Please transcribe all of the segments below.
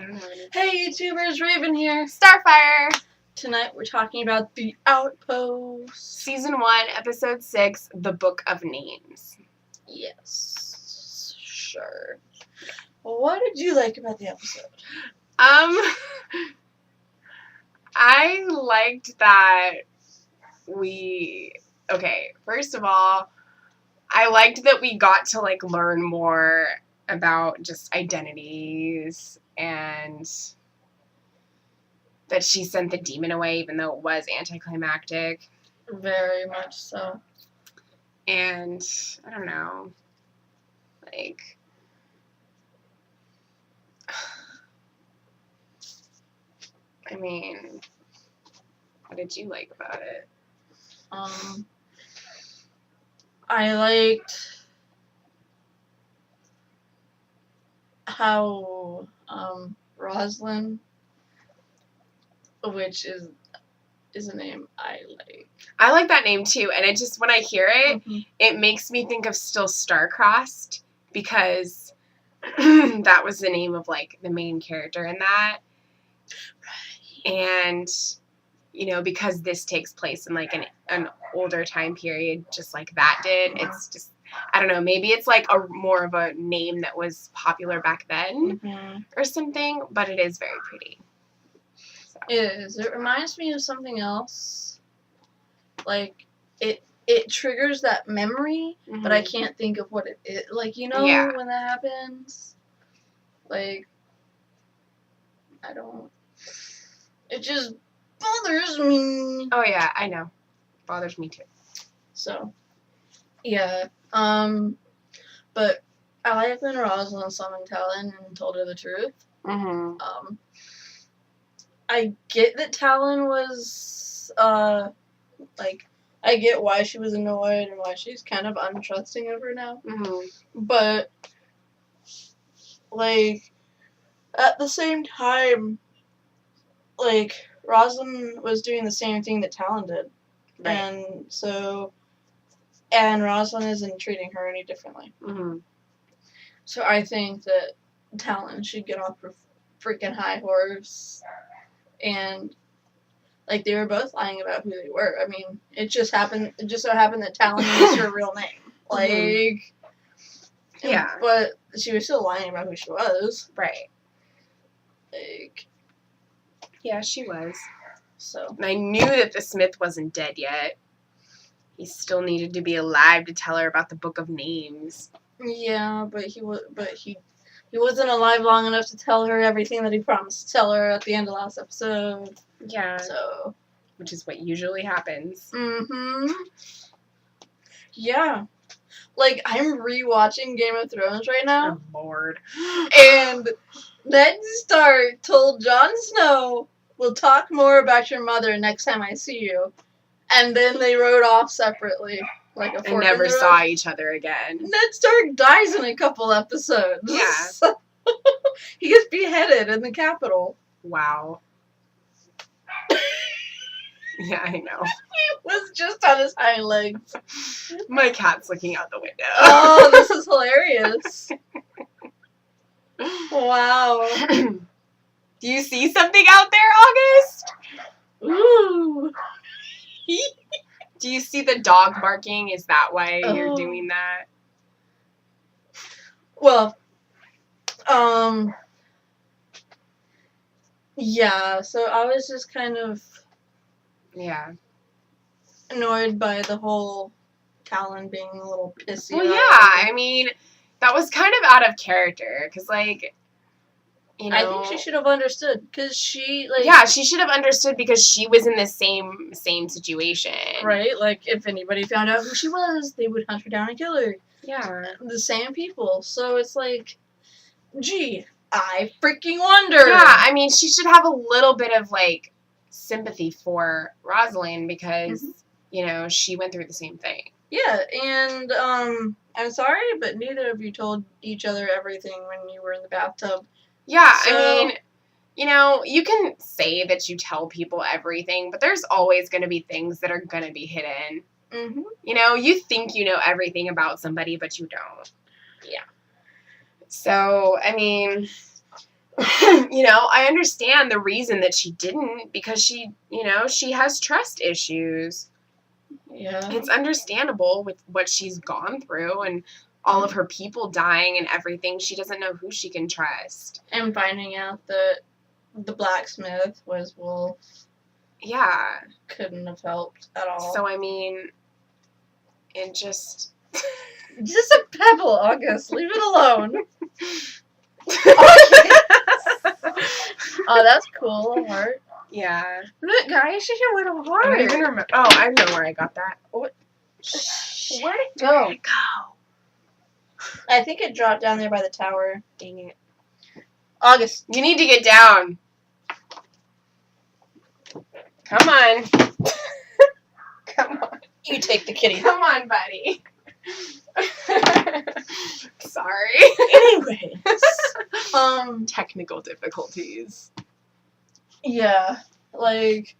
don't know. Hey YouTubers, Raven here. Starfire! Tonight we're talking about the Outpost. Season 1, Episode 6, The Book of Names. Yes. Sure. Well, what did you like about the episode? I liked that first of all, I liked that we got to, learn more about just identities and that she sent the demon away even though it was anticlimactic. Very much so. And, I don't know, what did you like about it? I liked how Roslyn, which is a name I like. I like that name too, and it just, when I hear it, it makes me think of Still Star-Crossed, because that was the name of, the main character in that. Right. And, because this takes place in, an older time period, just like that did, it's just, I don't know, maybe it's, more of a name that was popular back then, or something, but it is very pretty. So. It is. It reminds me of something else. It triggers that memory, but I can't think of what it is. Yeah. When that happens? I don't... It just bothers me. Oh, yeah, I know. Bothers me, too. So, yeah. But I like when Roslyn summoned Talan and told her the truth. I get that Talan was, I get why she was annoyed and why she's kind of untrusting of her now. But, at the same time, Roslyn was doing the same thing that Talan did. Right. And Roslyn isn't treating her any differently. So I think that Talan should get off her freaking high horse. And, they were both lying about who they were. I mean, it just so happened that Talan was her real name. Yeah. But she was still lying about who she was. Right. Yeah, she was. So. And I knew that the Smith wasn't dead yet. He still needed to be alive to tell her about the Book of Names. Yeah, but he wasn't alive long enough to tell her everything that he promised to tell her at the end of last episode. Yeah. So. Which is what usually happens. Yeah. I'm rewatching Game of Thrones right now. Oh, Lord. And Ned Stark told Jon Snow, "We'll talk more about your mother next time I see you." And then they rode off separately. And never saw each other again. Ned Stark dies in a couple episodes. Yeah. He gets beheaded in the Capitol. Wow. Yeah, I know. He was just on his hind legs. My cat's looking out the window. Oh, this is hilarious. Wow. Do you see something out there, August? Ooh. Do you see the dog barking? Is that why you're doing that? Well, yeah, so I was just kind of annoyed by the whole Talan being a little pissy. Well, yeah, I mean, that was kind of out of character, because, I think she should have understood, because she, Yeah, she should have understood because she was in the same situation. Right, if anybody found out who she was, they would hunt her down and kill her. Yeah. The same people, so it's gee, I freaking wonder. Yeah, I mean, she should have a little bit of, sympathy for Roslyn because, she went through the same thing. Yeah, and, I'm sorry, but neither of you told each other everything when you were in the bathtub. Yeah, so, I mean, you can say that you tell people everything, but there's always going to be things that are going to be hidden. You think you know everything about somebody, but you don't. Yeah. So, I mean, I understand the reason that she didn't, because she has trust issues. Yeah. It's understandable with what she's gone through and all of her people dying and everything. She doesn't know who she can trust. And finding out that the blacksmith was Wolf. Yeah. Couldn't have helped at all. So, I mean, it just... Just a pebble, August. Leave it alone. Oh, that's cool. A heart. Yeah. Look, guys, she's a little heart. I don't even remember. Oh, I know where I got that. What? Where'd it go? I think it dropped down there by the tower. Dang it. August. You need to get down. Come on. Come on. You take the kitty. Come on, buddy. Sorry. Anyways. Technical difficulties. Yeah. Like,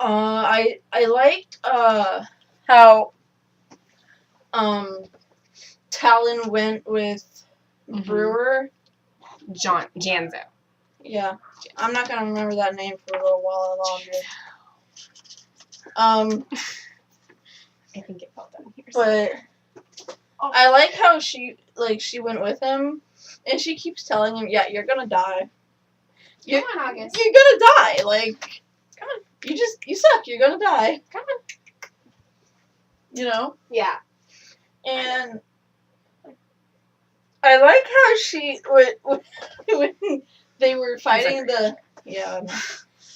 I liked, how, Talan went with Brewer. Janzo. Yeah. I'm not gonna remember that name for a little while longer. I think it fell down here. But I like how she went with him, and she keeps telling him, "Yeah, you're gonna die. Come on, August. You're gonna die. Like, come on. You suck. You're gonna die. Come on. You know." Yeah. And I like how she when they were fighting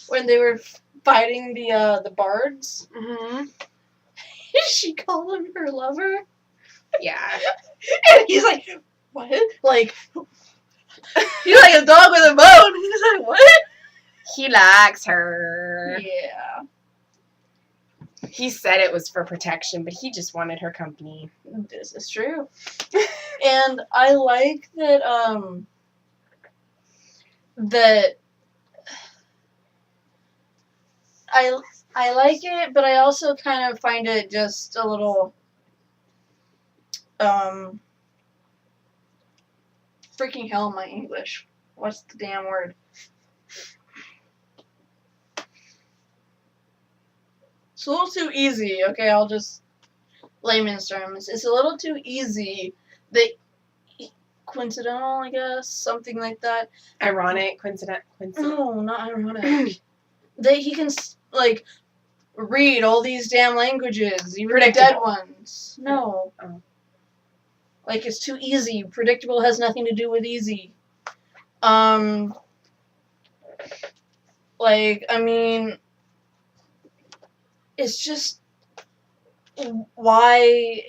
when they were fighting the bards. Mm-hmm. She called him her lover. Yeah. And he's like, what? Like, he's like a dog with a bone. He's like, what? He likes her. Yeah. He said it was for protection, but he just wanted her company. This is true. And I like that, I like it, but I also kind of find it just a little, freaking hell, my English. What's the damn word? It's a little too easy. Okay, I'll just layman's terms. It's a little too easy. Coincidental, I guess, something like that. Ironic, coincident. No, not ironic. He can read all these damn languages, even the dead ones. No. Oh. Like, it's too easy. Predictable has nothing to do with easy. It's just why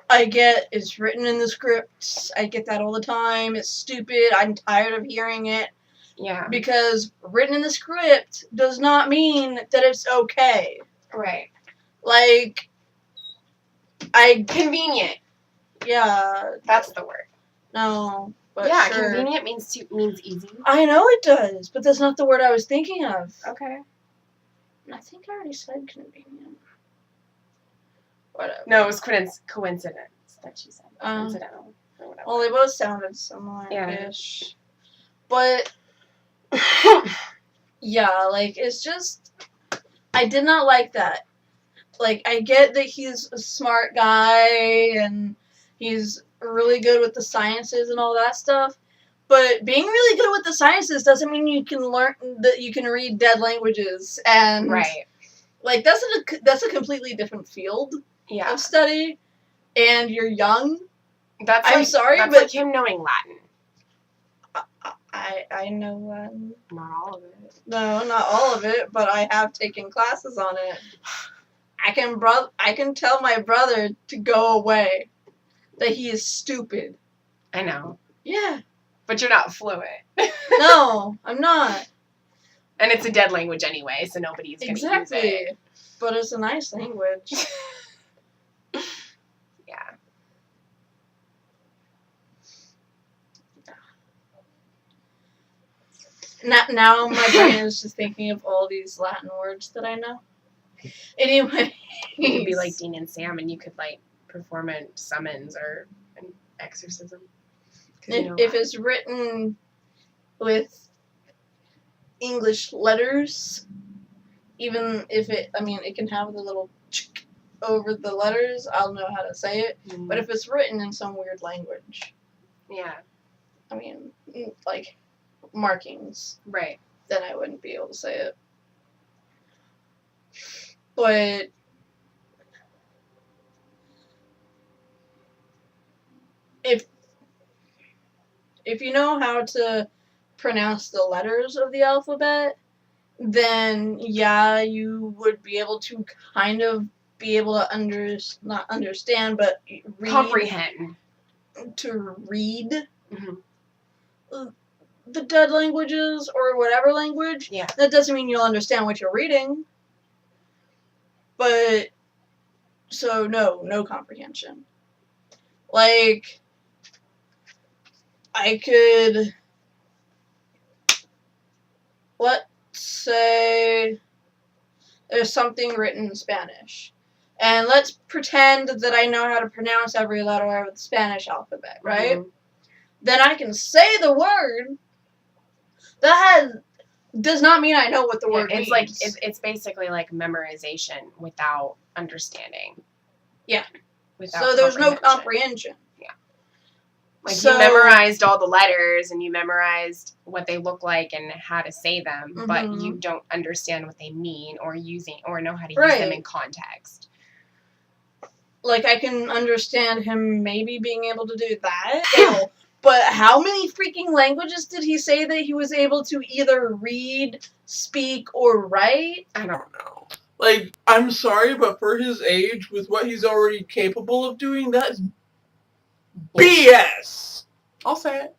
I get it's written in the script. I get that all the time. It's stupid. I'm tired of hearing it. Yeah. Because written in the script does not mean that it's okay. Right. Like, convenient. Yeah. That's the word. No. But yeah, sure. Convenient means easy. I know it does, but that's not the word I was thinking of. Okay. I think I already said convenient. Whatever. No, it was coincidence that she said. Coincidental. Or whatever. Well, they both sounded similar-ish. Yeah. But, yeah, like, it's just, I did not like that. Like, I get that he's a smart guy, and he's really good with the sciences and all that stuff, but being really good with the sciences doesn't mean you can learn that you can read dead languages, and right. Like, that's a completely different field of study, and you're young. I'm sorry, that's but like him knowing Latin. I know Latin. Not all of it. No, not all of it, but I have taken classes on it. I can tell my brother to go away. That he is stupid. I know. Yeah. But you're not fluent. No, I'm not. And it's a dead language anyway, so nobody's going to use it. But it's a nice language. Yeah. Now my brain is just thinking of all these Latin words that I know. Anyway. You could be like Dean and Sam, and you could, like, perform a summons or an exorcism. If it's written with English letters, even if it can have the little over the letters, I'll know how to say it. Mm-hmm. But if it's written in some weird language, like markings, right, then I wouldn't be able to say it. But if you know how to pronounce the letters of the alphabet, then you would be able to kind of be able to not understand, but comprehend. To read the dead languages or whatever language. Yeah. That doesn't mean you'll understand what you're reading. But, so no comprehension. Like, I could, let's say there's something written in Spanish. And let's pretend that I know how to pronounce every letter of the Spanish alphabet, right? Mm-hmm. Then I can say the word. That does not mean I know what the word means. It's basically like memorization without understanding. Yeah. So there's no comprehension. Yeah. Like you memorized all the letters and you memorized what they look like and how to say them, mm-hmm. but you don't understand what they mean or know how to use them in context. Like, I can understand him maybe being able to do that. But how many freaking languages did he say that he was able to either read, speak, or write? I don't know. Like, I'm sorry, but for his age, with what he's already capable of doing, that's BS! I'll say it.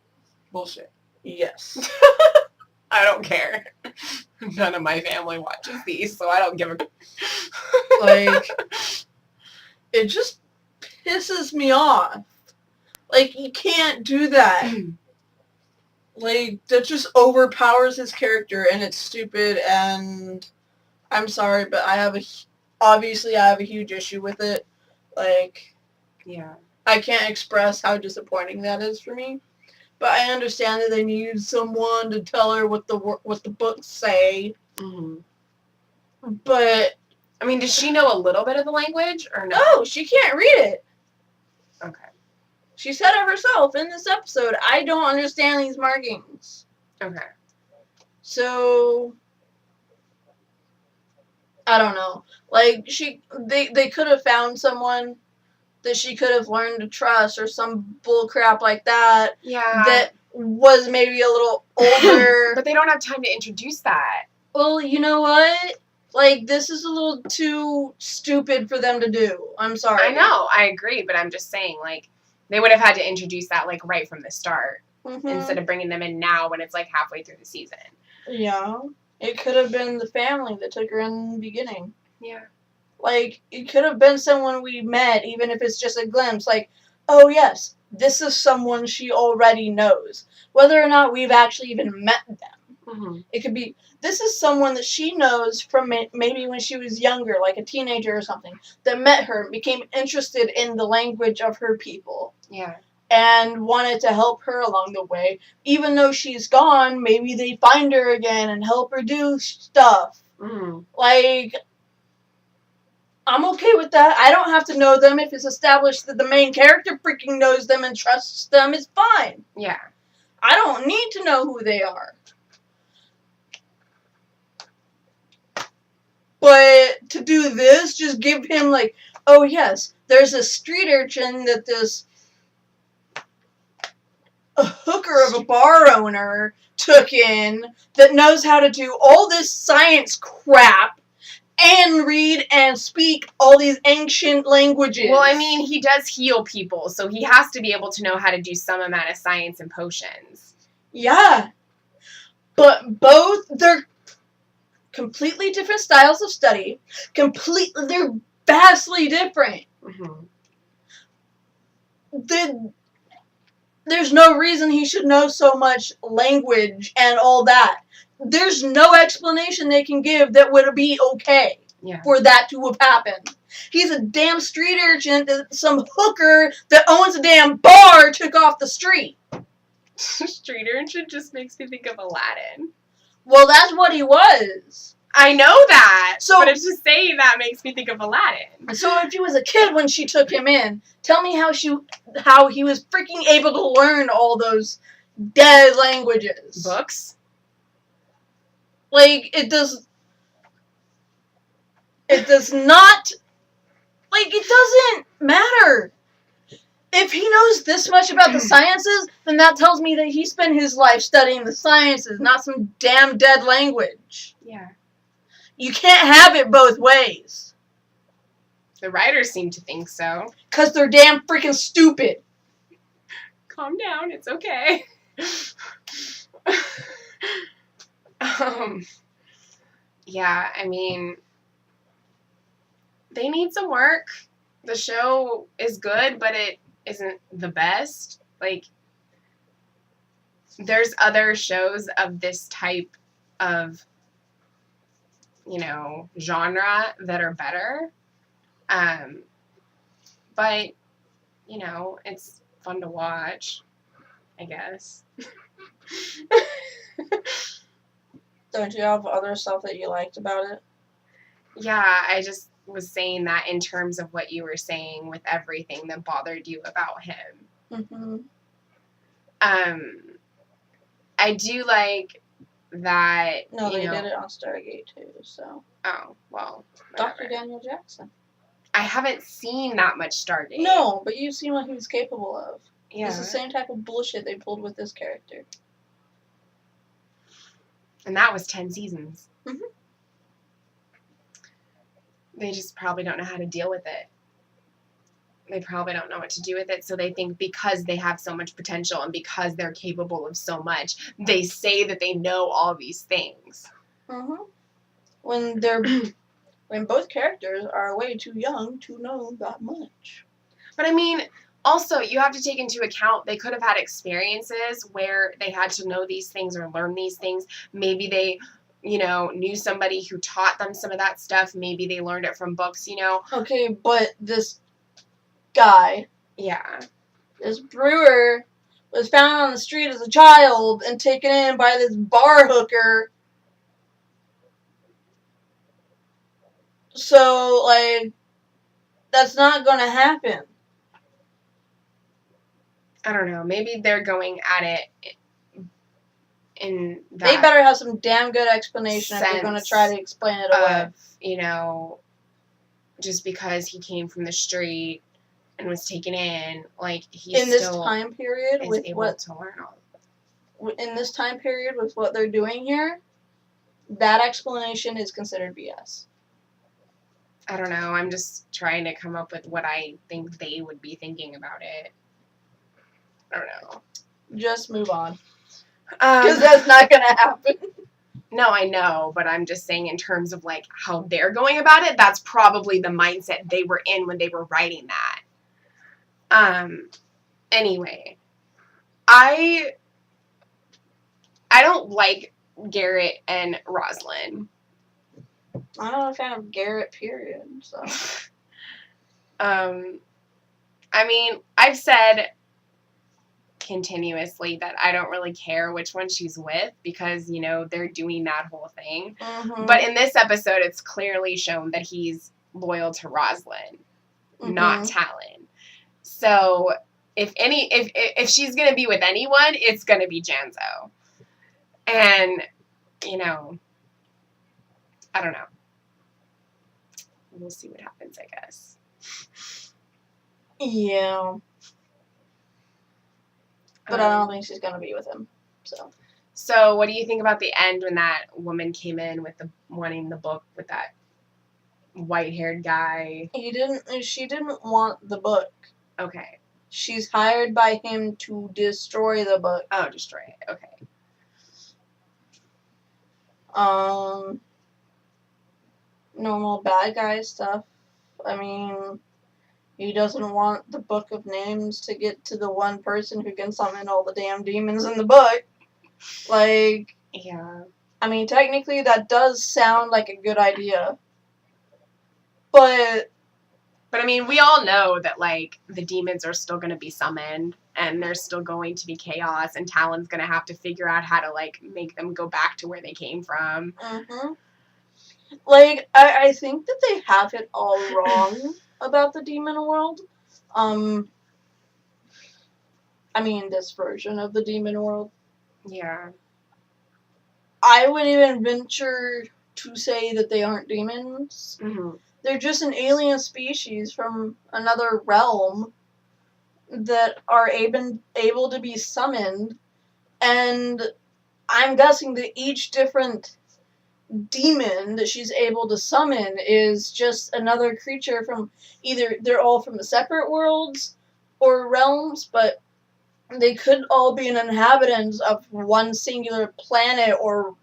Bullshit. Yes. I don't care. None of my family watches these, so I don't give a... Like... It just pisses me off. Like, you can't do that. Like, that just overpowers his character, and it's stupid, and I'm sorry, but I have a huge issue with it. Like, yeah. I can't express how disappointing that is for me. But I understand that they need someone to tell her what the books say. Mm-hmm. But... I mean, does she know a little bit of the language, or no? No, she can't read it. Okay. She said it herself in this episode. I don't understand these markings. Okay. So, I don't know. Like, they could have found someone that she could have learned to trust or some bull crap like that. Yeah. That was maybe a little older. But they don't have time to introduce that. Well, you know what? Like, this is a little too stupid for them to do. I'm sorry. I know. I agree. But I'm just saying, like, they would have had to introduce that, like, right from the start. Mm-hmm. Instead of bringing them in now when it's, like, halfway through the season. Yeah. It could have been the family that took her in the beginning. Yeah. Like, it could have been someone we met, even if it's just a glimpse. Like, oh, yes, this is someone she already knows. Whether or not we've actually even met them. Mm-hmm. It could be, this is someone that she knows from maybe when she was younger, like a teenager or something, that met her and became interested in the language of her people. Yeah. And wanted to help her along the way. Even though she's gone, maybe they find her again and help her do stuff. Mm-hmm. Like, I'm okay with that. I don't have to know them. If it's established that the main character freaking knows them and trusts them, it's fine. Yeah. I don't need to know who they are. But to do this, just give him, like, oh, yes, there's a street urchin that a hooker of a bar owner took in that knows how to do all this science crap and read and speak all these ancient languages. Well, I mean, he does heal people, so he has to be able to know how to do some amount of science and potions. Yeah. But they're completely different styles of study. They're vastly different. Mm-hmm. There's no reason he should know so much language and all that. There's no explanation they can give that would be okay for that to have happened. He's a damn street urchin that some hooker that owns a damn bar took off the street. street urchin just makes me think of Aladdin. Well, that's what he was. I know that, so, but it's just saying that makes me think of Aladdin. So if he was a kid when she took him in, tell me how he was freaking able to learn all those dead languages. Books? Like, it does not, like, it doesn't matter. If he knows this much about the sciences, then that tells me that he spent his life studying the sciences, not some damn dead language. Yeah. You can't have it both ways. The writers seem to think so. 'Cause they're damn freaking stupid. Calm down, it's okay. Yeah, I mean, they need some work. The show is good, but it isn't the best. Like, there's other shows of this type of, genre that are better. But, it's fun to watch, I guess. Don't you have other stuff that you liked about it? Yeah, I just was saying that in terms of what you were saying with everything that bothered you about him. Mm-hmm. I do like that. No, they did it on Stargate too, so. Oh, well. Dr. Daniel Jackson. I haven't seen that much Stargate. No, but you've seen what he was capable of. Yeah. It's the same type of bullshit they pulled with this character. And that was 10 seasons. Mm-hmm. They just probably don't know how to deal with it. They probably don't know what to do with it, so they think because they have so much potential and because they're capable of so much, they say that they know all these things. Mm-hmm. When both characters are way too young to know that much. But I mean, also, you have to take into account they could have had experiences where they had to know these things or learn these things. Maybe they, knew somebody who taught them some of that stuff. Maybe they learned it from books, Okay, but this guy, yeah, this brewer, was found on the street as a child and taken in by this bar hooker. So, like, that's not gonna happen. I don't know. Maybe they're going at it in that They better have some damn good explanation if they're gonna try to explain it away. Just because he came from the street and was taken in, like, he in this still time period is with able what to learn all. In this time period with what they're doing here, that explanation is considered BS. I don't know. I'm just trying to come up with what I think they would be thinking about it. I don't know. Just move on. Because that's not going to happen. No, I know, but I'm just saying in terms of, like, how they're going about it, that's probably the mindset they were in when they were writing that. Anyway. I don't like Garrett and Roslyn. I'm not a fan of Garrett, period, so. I mean, I've said continuously that I don't really care which one she's with because, they're doing that whole thing. Mm-hmm. But in this episode, it's clearly shown that he's loyal to Roslyn, not Talan. So if she's going to be with anyone, it's going to be Janzo. And, I don't know. We'll see what happens, I guess. Yeah. But I don't think she's going to be with him. So what do you think about the end when that woman came in with wanting the book with that white-haired guy? She didn't want the book. Okay. She's hired by him to destroy the book. Oh, destroy it. Okay. Normal bad guy stuff. I mean, he doesn't want the book of names to get to the one person who can summon all the damn demons in the book. Like, yeah. I mean, technically that does sound like a good idea. But I mean, we all know that, like, the demons are still going to be summoned. and there's still going to be chaos, and Talon's going to have to figure out how to, like, make them go back to where they came from. Mm-hmm. Like, I think that they have it all wrong about the demon world. I mean, this version of the demon world. Yeah. I wouldn't even venture to say that they aren't demons. Mm-hmm. They're just an alien species from another realm that are able to be summoned, and I'm guessing that each different demon that she's able to summon is just another creature from either they're all from separate worlds or realms, but they could all be an inhabitant of one singular planet or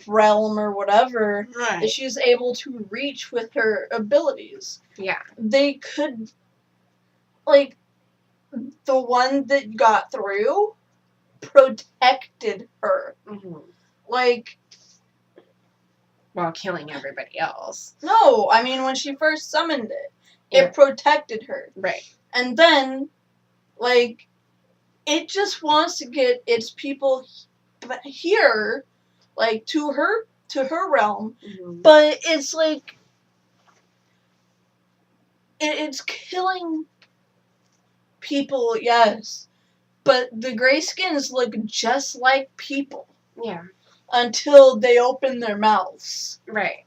realm or whatever that she's able to reach with her abilities. Yeah. They could, like, the one that got through protected her. Mm-hmm. Like, while killing everybody else. No, I mean, when she first summoned it, it protected her. Right. And then, like, it just wants to get its people here, like, to her realm, mm-hmm. but it's like, it's killing people, yes, but the Greyskins look just like people. Yeah. Until they open their mouths. Right.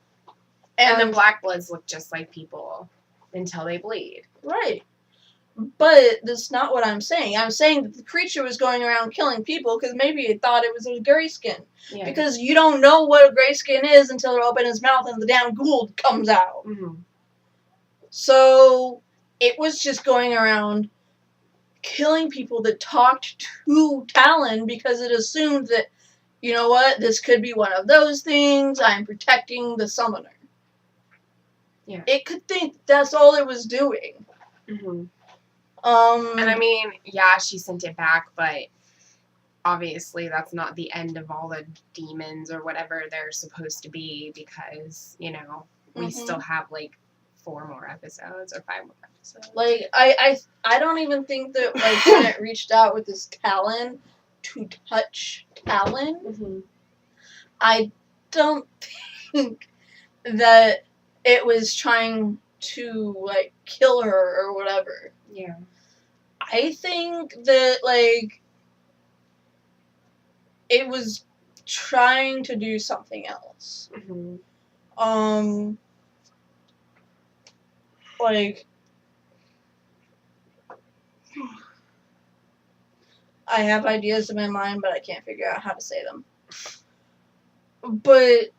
And the Black Bloods look just like people until they bleed. Right. But that's not what I'm saying. I'm saying that the creature was going around killing people because maybe it thought it was a Greyskin. Yeah. Because you don't know what a Greyskin is until it opens his mouth and the damn ghoul comes out. Mm-hmm. So it was just going around killing people that talked to Talon because it assumed that, you know what, this could be one of those things. I'm protecting the summoner. Yeah. It could think that's all it was doing. Mm-hmm. And I mean, yeah, she sent it back, but obviously that's not the end of all the demons or whatever they're supposed to be because, you know, we still have like 4 more episodes or 5 more episodes. Like, I don't even think that, like, when it reached out with this Talon to touch Talon, mm-hmm. I don't think that it was trying to, like, kill her or whatever. Yeah. I think that, like, it was trying to do something else. Mm-hmm. Like, I have ideas in my mind, but I can't figure out how to say them. But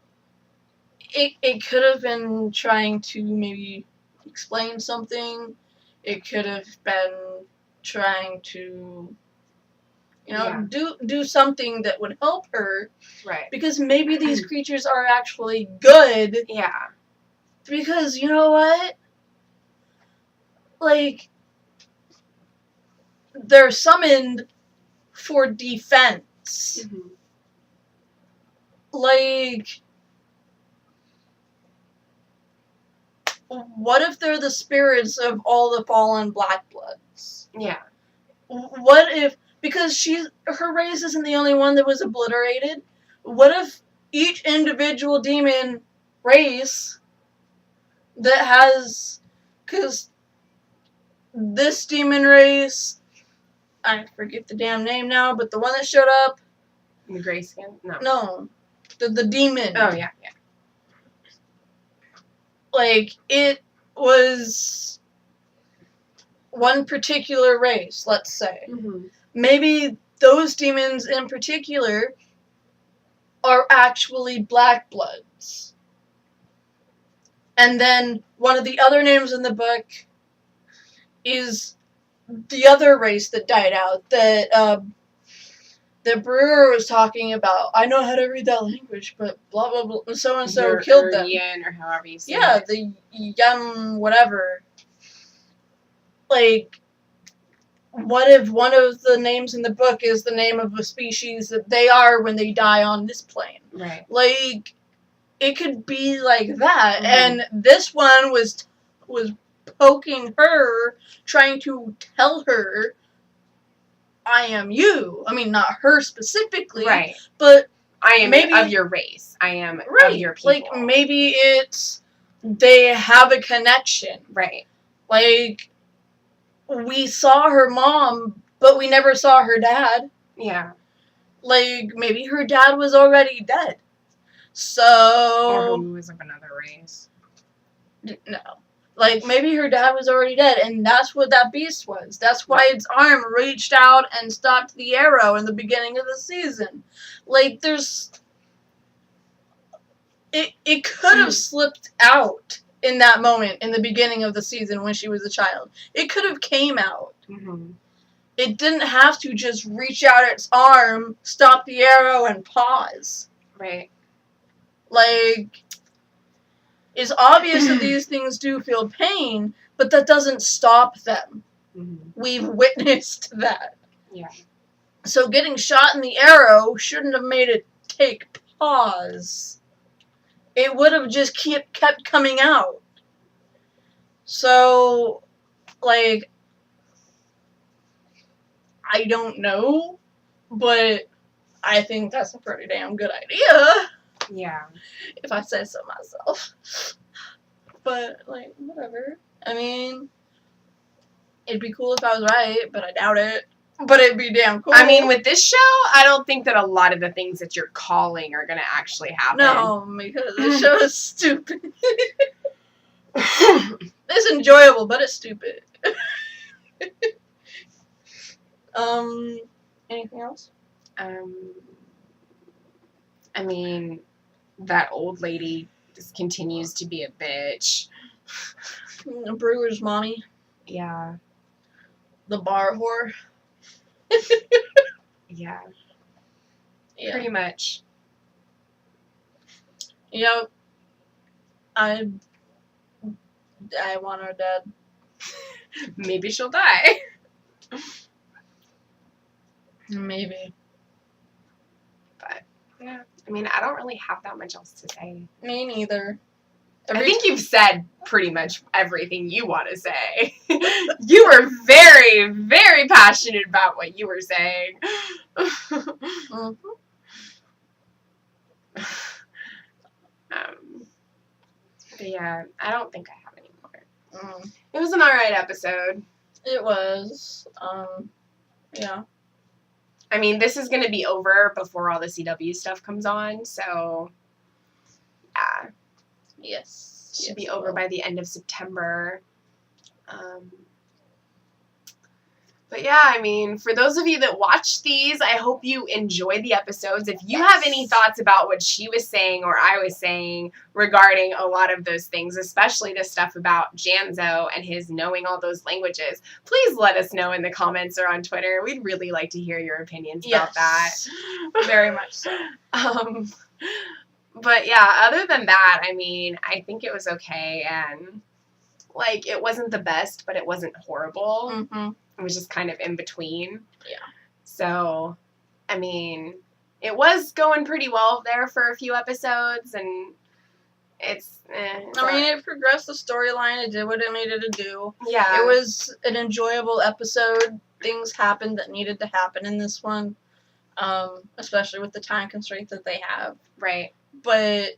it could have been trying to maybe explain something. It could have been trying to, you know, do something that would help her. Right. Because maybe these creatures are actually good. Yeah. Because, you know what? Like, they're summoned for defense. Mm-hmm. Like, what if they're the spirits of all the fallen Black Bloods? Yeah. What if, because her race isn't the only one that was obliterated, what if each individual demon race that has, because this demon race, I forget the damn name now, but the one that showed up. The Greyskin? No. No. The demon. Oh, yeah, yeah. Like, it was one particular race, let's say. Mm-hmm. Maybe those demons in particular are actually Black Bloods. And then one of the other names in the book is the other race that died out that the brewer was talking about. I know how to read that language, but blah blah blah. So and so killed them. Yen, or however you say Yeah, it. the Yum whatever. Like, what if one of the names in the book is the name of a species that they are when they die on this plane? Right. Like, it could be like that. Mm-hmm. And this one was poking her, trying to tell her I am you. I mean, not her specifically. Right. But I am maybe, of your race. I am right, of your people. Like, maybe it's they have a connection. Right. Like, we saw her mom, but we never saw her dad. Yeah. Like, maybe her dad was already dead. So... Or who was of another race. No. Like, maybe her dad was already dead, and that's what that beast was. That's why its arm reached out and stopped the arrow in the beginning of the season. Like, there's... It could have slipped out in that moment in the beginning of the season when she was a child. It could have came out. Mm-hmm. It didn't have to just reach out its arm, stop the arrow, and pause. Right. Like, it's obvious that these things do feel pain, but that doesn't stop them. Mm-hmm. We've witnessed that. Yeah. So getting shot in the arrow shouldn't have made it take pause. It would have just kept coming out. So, like, I don't know, but I think that's a pretty damn good idea. Yeah. If I say so myself. But, like, whatever. I mean, it'd be cool if I was right, but I doubt it. But it'd be damn cool. I mean, with this show, I don't think that a lot of the things that you're calling are going to actually happen. No, because this show is stupid. It's enjoyable, but it's stupid. Anything else? I mean, that old lady just continues to be a bitch. Brewer's mommy. Yeah. The bar whore. Yeah. Yeah. Pretty much. Yep. I want her dead. Maybe she'll die. Maybe. But, yeah. I mean, I don't really have that much else to say. Me neither. I think you've said pretty much everything you want to say. You were very, very passionate about what you were saying. Mm-hmm. But yeah, I don't think I have any more. Mm. It was an alright episode. It was. Yeah. I mean, this is going to be over before all the CW stuff comes on, so yeah. Yes. Should be over by the end of September. But yeah, I mean, for those of you that watch these, I hope you enjoy the episodes. If you have any thoughts about what she was saying or I was saying regarding a lot of those things, especially the stuff about Janzo and his knowing all those languages, please let us know in the comments or on Twitter. We'd really like to hear your opinions about that. Very much so. But yeah, other than that, I mean, I think it was okay, and like, it wasn't the best, but it wasn't horrible. Mm-hmm. It was just kind of in between. Yeah. So, I mean, it was going pretty well there for a few episodes, and it's I mean, it progressed the storyline. It did what it needed to do. Yeah. It was an enjoyable episode. Things happened that needed to happen in this one, especially with the time constraint that they have. Right. But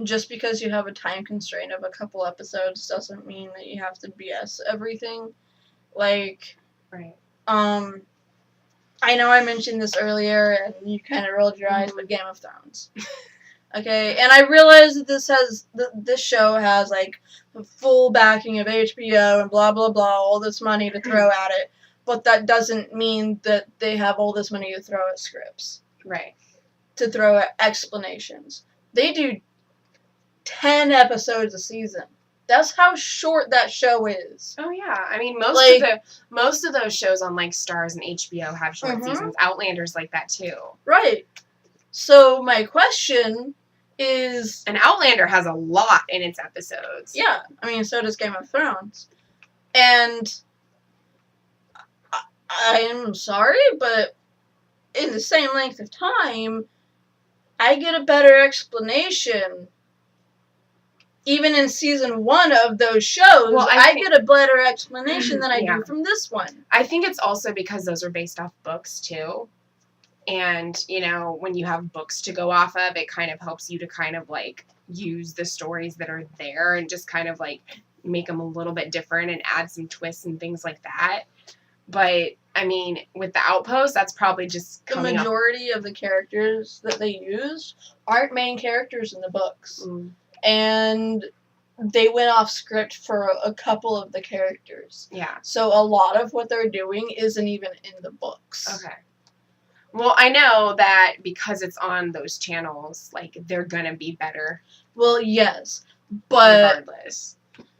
just because you have a time constraint of a couple episodes doesn't mean that you have to BS everything. Like, right. I know I mentioned this earlier, and you kind of rolled your eyes with Game of Thrones. Okay, and I realize that this show has, like, the full backing of HBO and blah, blah, blah, all this money to throw at it, but that doesn't mean that they have all this money to throw at scripts. Right. To throw at explanations. They do 10 episodes a season. That's how short that show is. Oh yeah, I mean most of those shows on like Starz and HBO have short seasons. Outlander's like that too. Right. So my question is, and Outlander has a lot in its episodes. Yeah, I mean so does Game of Thrones, and I am sorry, but in the same length of time, I get a better explanation even in season 1 of those shows, I get a better explanation than I do from this one. I think it's also because those are based off books, too. And, when you have books to go off of, it kind of helps you to kind of, like, use the stories that are there and just kind of, like, make them a little bit different and add some twists and things like that. But, I mean, with the Outpost, that's probably just coming The majority of the characters that they use aren't main characters in the books. Mm. And they went off script for a couple of the characters. Yeah. So a lot of what they're doing isn't even in the books. Okay. Well, I know that because it's on those channels, like, they're gonna be better. Well, yes. But, regardless.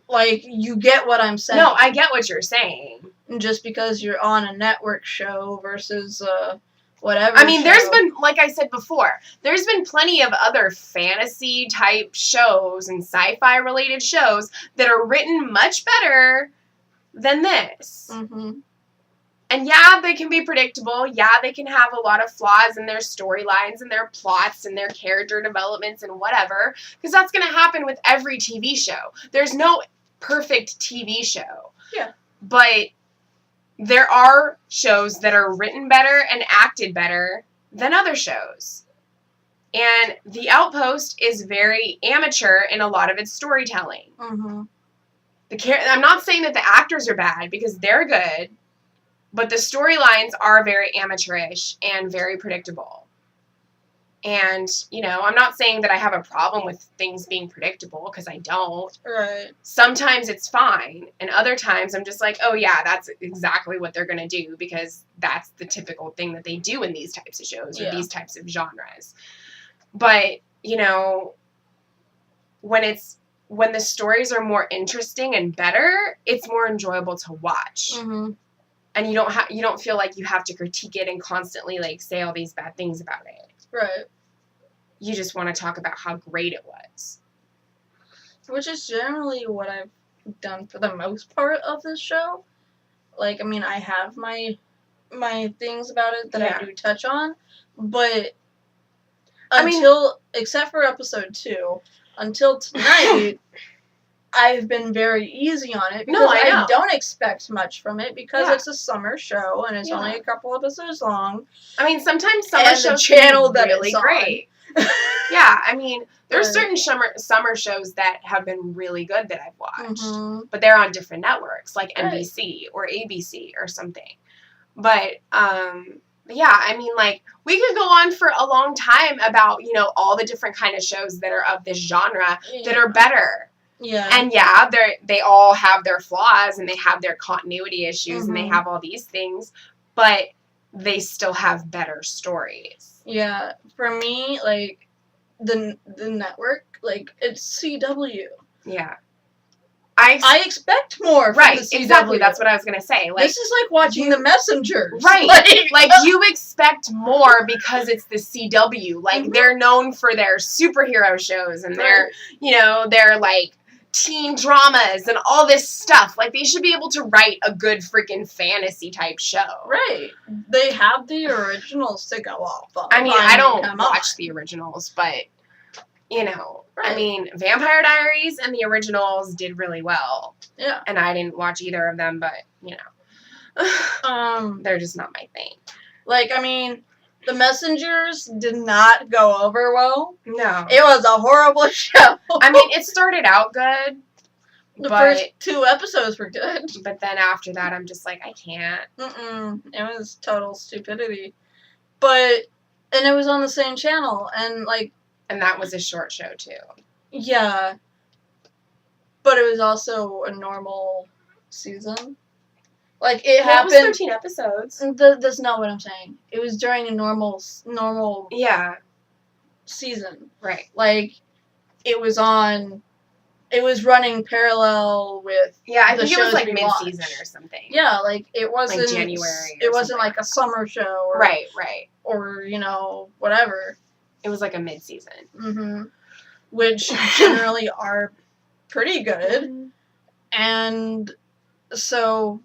Like, you get what I'm saying. No, I get what you're saying. Just because you're on a network show versus whatever. I mean, there's been, like I said before, there's been plenty of other fantasy-type shows and sci-fi related shows that are written much better than this. Mm-hmm. And yeah, they can be predictable. Yeah, they can have a lot of flaws in their storylines and their plots and their character developments and whatever. Because that's going to happen with every TV show. There's no perfect TV show. Yeah. But there are shows that are written better and acted better than other shows. And The Outpost is very amateur in a lot of its storytelling. Mm-hmm. I'm not saying that the actors are bad, because they're good. But the storylines are very amateurish and very predictable. And, I'm not saying that I have a problem with things being predictable, because I don't. Right. Sometimes it's fine. And other times I'm just like, oh, yeah, that's exactly what they're going to do, because that's the typical thing that they do in these types of shows or these types of genres. But, when the stories are more interesting and better, it's more enjoyable to watch. Mm-hmm. And you don't feel like you have to critique it and constantly, like, say all these bad things about it. Right. You just want to talk about how great it was. Which is generally what I've done for the most part of this show. Like, I mean, I have my things about it that I do touch on, but except for episode 2, until tonight, I've been very easy on it because I don't expect much from it because it's a summer show and it's only a couple episodes long. I mean, sometimes summer shows the channel that really great. Yeah, I mean, there's certain summer shows that have been really good that I've watched, but they're on different networks like NBC or ABC or something. But yeah, I mean, like, we could go on for a long time about, all the different kind of shows that are of this genre that are better. Yeah. And yeah, they all have their flaws and they have their continuity issues and they have all these things, but they still have better stories. Yeah. For me, like, the network, like, it's CW. Yeah. I expect more from the CW. Exactly. That's what I was going to say. Like, this is like watching The Messengers. Right. Like, you expect more because it's the CW. Like, they're known for their superhero shows and their, their, like, teen dramas and all this stuff. Like, they should be able to write a good freaking fantasy type show. Right. They have the originals to go off on. I mean, I don't watch the originals, but, I mean, Vampire Diaries and the originals did really well. Yeah. And I didn't watch either of them, but, they're just not my thing. Like, I mean, The Messengers did not go over well. No. It was a horrible show. I mean, it started out good. The first 2 episodes were good. But then after that, I'm just like, I can't. It was total stupidity. And it was on the same channel, and, like... And that was a short show, too. Yeah. But it was also a normal season. Like, it happened... It was 13 episodes. That's not what I'm saying. It was during a normal season. Right. Like, it was running parallel with I think it was, like, mid-season or something. Yeah, like, it wasn't... Like, January It wasn't, like, a summer show. Or, right. Or, whatever. It was, like, a mid-season. Mm-hmm. Which generally are pretty good. And so...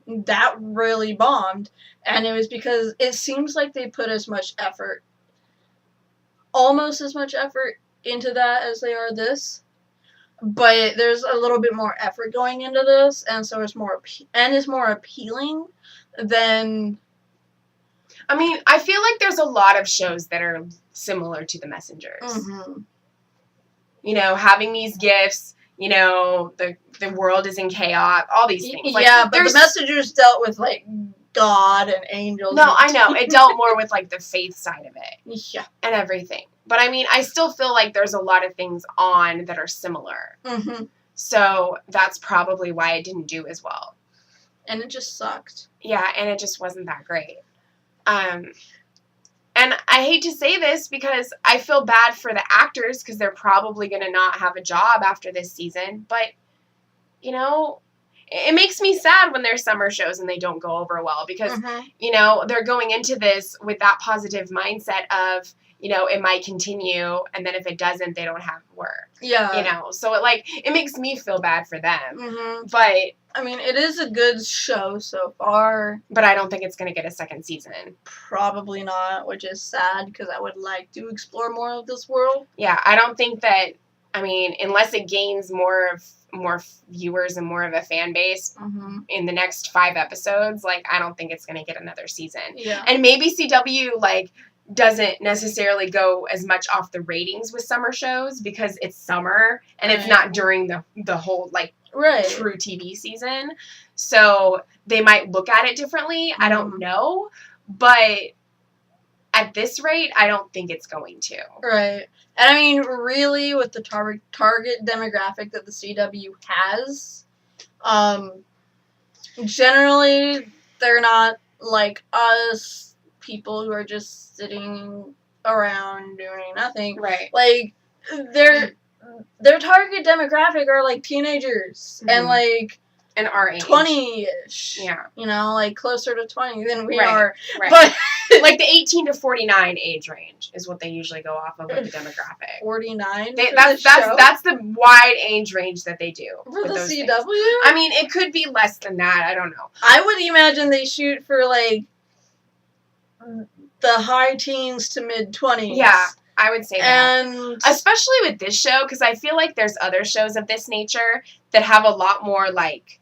that really bombed, and it was because it seems like they put almost as much effort into that as they are this, but there's a little bit more effort going into this, and so it's more appealing than. I mean, I feel like there's a lot of shows that are similar to The Messengers. Mm-hmm. You know, having these gifts. You know, the world is in chaos. All these things. Like, yeah, but The Messengers dealt with like God and angels. No, I know. It dealt more with like the faith side of it. Yeah. And everything. But I mean, I still feel like there's a lot of things on that are similar. Mm-hmm. So that's probably why it didn't do as well. And it just sucked. Yeah, and it just wasn't that great. And I hate to say this because I feel bad for the actors because they're probably going to not have a job after this season. But, you know, it makes me sad when there's summer shows and they don't go over well because, you know, they're going into this with that positive mindset of, you know, it might continue. And then if it doesn't, they don't have work. Yeah. You know, so it makes me feel bad for them. Mm-hmm. But I mean, it is a good show so far. But I don't think it's going to get a second season. Probably not, which is sad because I would like to explore more of this world. Yeah, I don't think that, I mean, unless it gains more viewers and more of a fan base in the next 5 episodes, like, I don't think it's going to get another season. Yeah. And maybe CW, like, doesn't necessarily go as much off the ratings with summer shows because it's summer and it's not during the whole, like, true TV season. So they might look at it differently. I don't know. But at this rate, I don't think it's going to. Right. And I mean, really, with the target demographic that the CW has, generally, they're not like us people who are just sitting around doing nothing. Right. Like, their target demographic are like teenagers and like and our age, 20-ish. Yeah, you know, like closer to 20 than we are. Right. But like the 18 to 49 age range is what they usually go off of with the demographic. 49. That's the wide age range that they do for the CW. Things. I mean, it could be less than that. I don't know. I would imagine they shoot for like the high teens to mid 20s. Yeah. I would say that. And especially with this show, because I feel like there's other shows of this nature that have a lot more, like,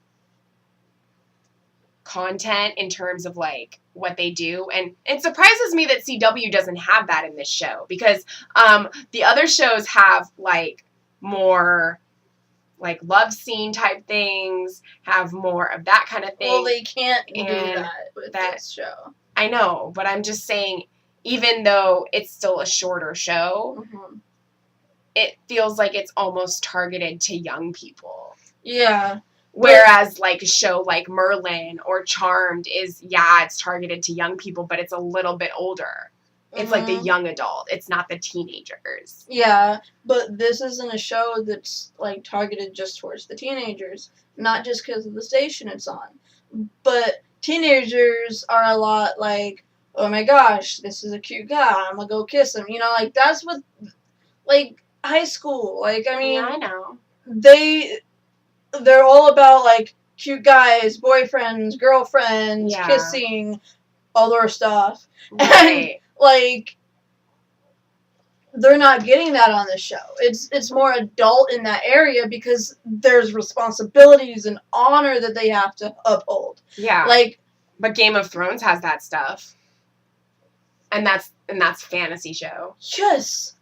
content in terms of, like, what they do. And it surprises me that CW doesn't have that in this show. Because the other shows have, like, more, like, love scene type things, have more of that kind of thing. Well, they can't do that with this show. I know, but I'm just saying, even though it's still a shorter show, it feels like it's almost targeted to young people. Yeah. Whereas, like, a show like Merlin or Charmed is, it's targeted to young people, but it's a little bit older. It's like the young adult. It's not the teenagers. Yeah, but this isn't a show that's, like, targeted just towards the teenagers. Not just because of the station it's on. But teenagers are a lot like, oh my gosh, this is a cute guy, I'm gonna go kiss him. You know, like, that's what, like, high school. Like, I mean, yeah, I know. They're all about, like, cute guys, boyfriends, girlfriends, kissing, all their stuff. Right. And, like, they're not getting that on the show. It's more adult in that area because there's responsibilities and honor that they have to uphold. Yeah. Like, but Game of Thrones has that stuff. And that's fantasy show. Yes.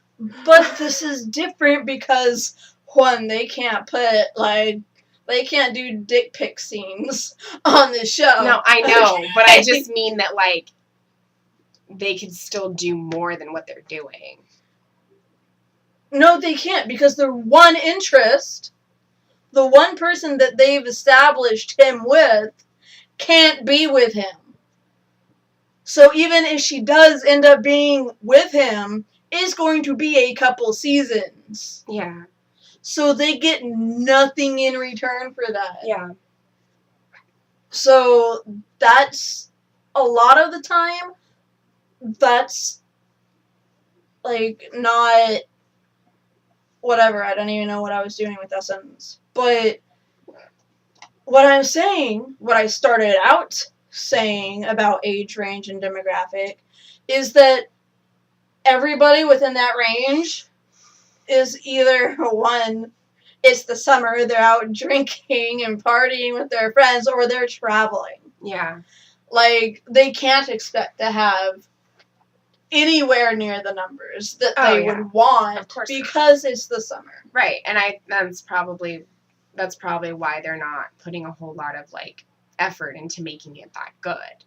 But this is different because, one, they can't put, like, they can't do dick pic scenes on the show. No, I know, but I just mean that, like, they could still do more than what they're doing. No, they can't, because their one interest, the one person that they've established him with, can't be with him. So even if she does end up being with him, it's going to be a couple seasons. Yeah. So they get nothing in return for that. Yeah. So that's, a lot of the time, that's, like, not, whatever, I don't even know what I was doing with that sentence. But what I'm saying, what I started out saying about age range and demographic, is that everybody within that range is either, one, it's the summer, they're out drinking and partying with their friends, or they're traveling. Yeah. Like, they can't expect to have anywhere near the numbers that they would want, of course, because it's the summer. Right, and that's probably why they're not putting a whole lot of, like, effort into making it that good.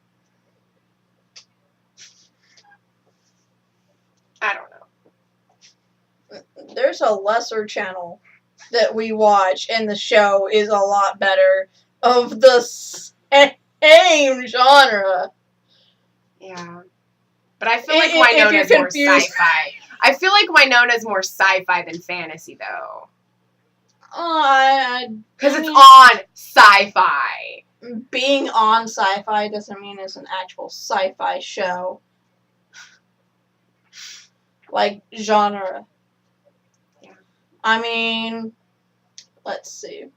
I don't know. There's a lesser channel that we watch, and the show is a lot better, of the same genre. Yeah. But I feel like Winona's more sci-fi. I feel like Winona's more sci-fi than fantasy, though. Because it's on sci-fi. Being on sci-fi doesn't mean it's an actual sci-fi show. Like, genre. Yeah. I mean, let's see.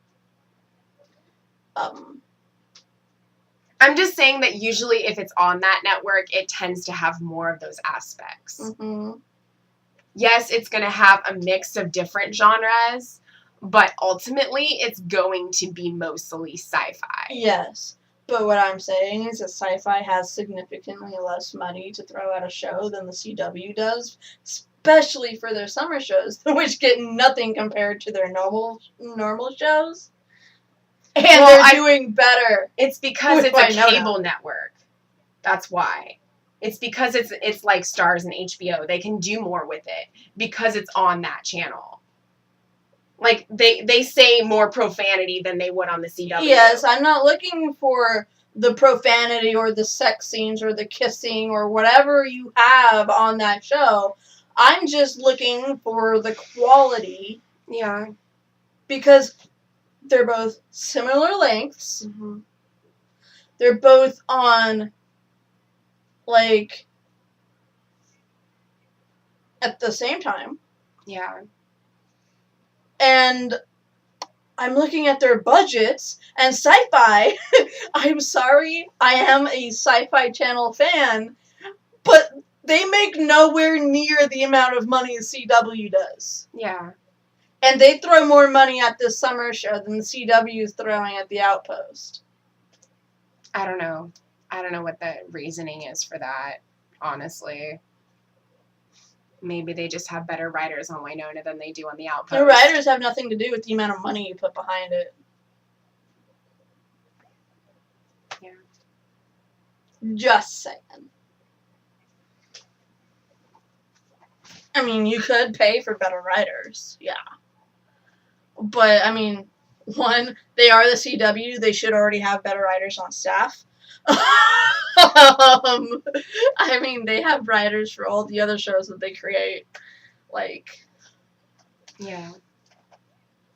I'm just saying that usually if it's on that network, it tends to have more of those aspects. Mm-hmm. Yes, it's going to have a mix of different genres, but ultimately it's going to be mostly sci-fi. Yes, but what I'm saying is that sci-fi has significantly less money to throw at a show than the CW does, especially for their summer shows, which get nothing compared to their normal shows. And they're doing better. It's because it's a cable network. That's why. It's because it's like Starz and HBO. They can do more with it because it's on that channel. Like, they say more profanity than they would on the CW. Yes, I'm not looking for the profanity or the sex scenes or the kissing or whatever you have on that show. I'm just looking for the quality. Yeah. Because they're both similar lengths. Mm-hmm. They're both on, like, at the same time. Yeah. And I'm looking at their budgets, and sci-fi, I'm sorry, I am a Sci-Fi Channel fan, but they make nowhere near the amount of money CW does. Yeah. And they throw more money at this summer show than the CW is throwing at the Outpost. I don't know. I don't know what the reasoning is for that, honestly. Maybe they just have better writers on Winona than they do on the Outpost. The writers have nothing to do with the amount of money you put behind it. Yeah. Just saying. I mean, you could pay for better writers, yeah. But, I mean, one, they are the CW. They should already have better writers on staff. I mean, they have writers for all the other shows that they create. Like, yeah.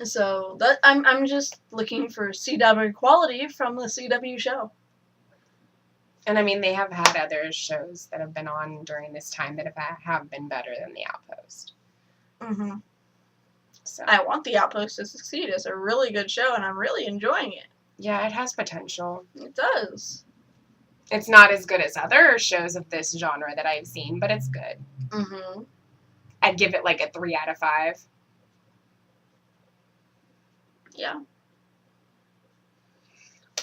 So that I'm just looking for CW quality from the CW show. And I mean, they have had other shows that have been on during this time that have been better than The Outpost. Mm-hmm. So I want The Outpost to succeed. It's a really good show, and I'm really enjoying it. Yeah, it has potential. It does. It's not as good as other shows of this genre that I've seen, but it's good. Mm-hmm. I'd give it like a 3 out of 5. Yeah.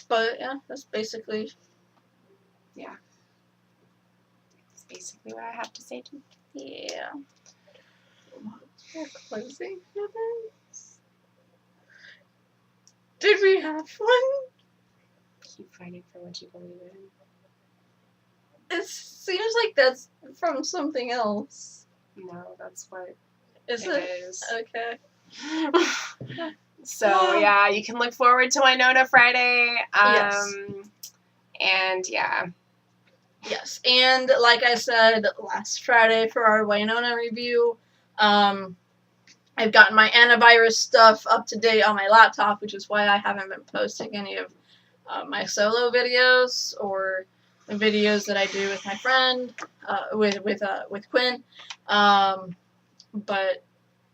But, yeah, that's basically... Yeah. That's basically what I have to say to you. Yeah. We're closing. Did we have fun? Keep fighting for what you believe in. It seems like that's from something else. No, that's what Is it is. Okay. So, yeah, you can look forward to Winona Friday. Yes. And, yeah. Yes, and like I said last Friday for our Winona review, I've gotten my antivirus stuff up to date on my laptop, which is why I haven't been posting any of my solo videos or the videos that I do with my friend, with Quinn. But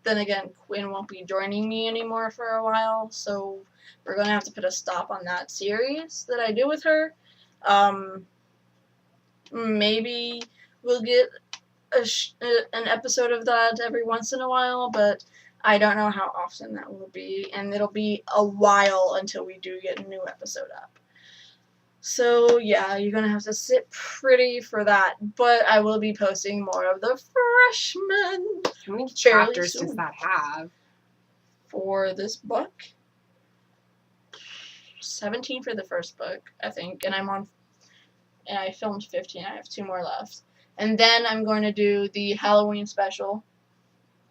then again, Quinn won't be joining me anymore for a while, so we're going to have to put a stop on that series that I do with her. Maybe we'll get an episode of that every once in a while, but I don't know how often that will be, and it'll be a while until we do get a new episode up. So, yeah, you're going to have to sit pretty for that, but I will be posting more of the freshmen. How many chapters does that have? For this book? 17 for the first book, I think, and I filmed 15. I have 2 more left. And then I'm going to do the Halloween special,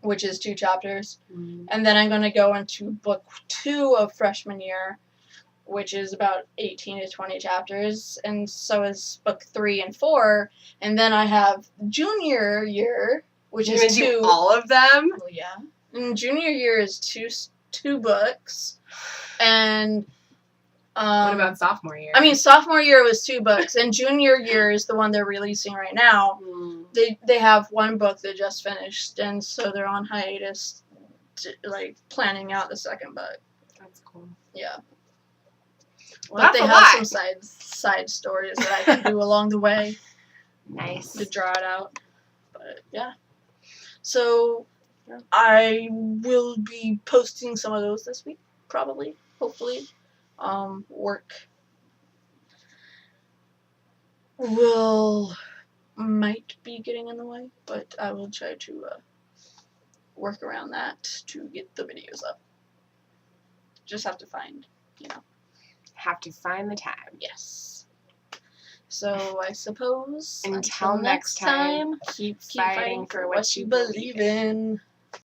which is 2 chapters. And then I'm going to go into book 2 of freshman year, which is about 18 to 20 chapters. And so is book 3 and 4. And then I have junior year, which is 2. Do all of them? Well, yeah. And junior year is two books. And what about sophomore year? I mean, sophomore year was 2 books, and junior year is the one they're releasing right now. They have 1 book that just finished, and so they're on hiatus, planning out the second book. That's cool. Yeah. Well, but they have some side stories that I can do along the way. Nice. To draw it out. But, yeah. So, I will be posting some of those this week, probably, hopefully. Work might be getting in the way, but I will try to work around that to get the videos up. Just have to find, Have to find the time. Yes. So I suppose until next time, keep fighting for what you believe in.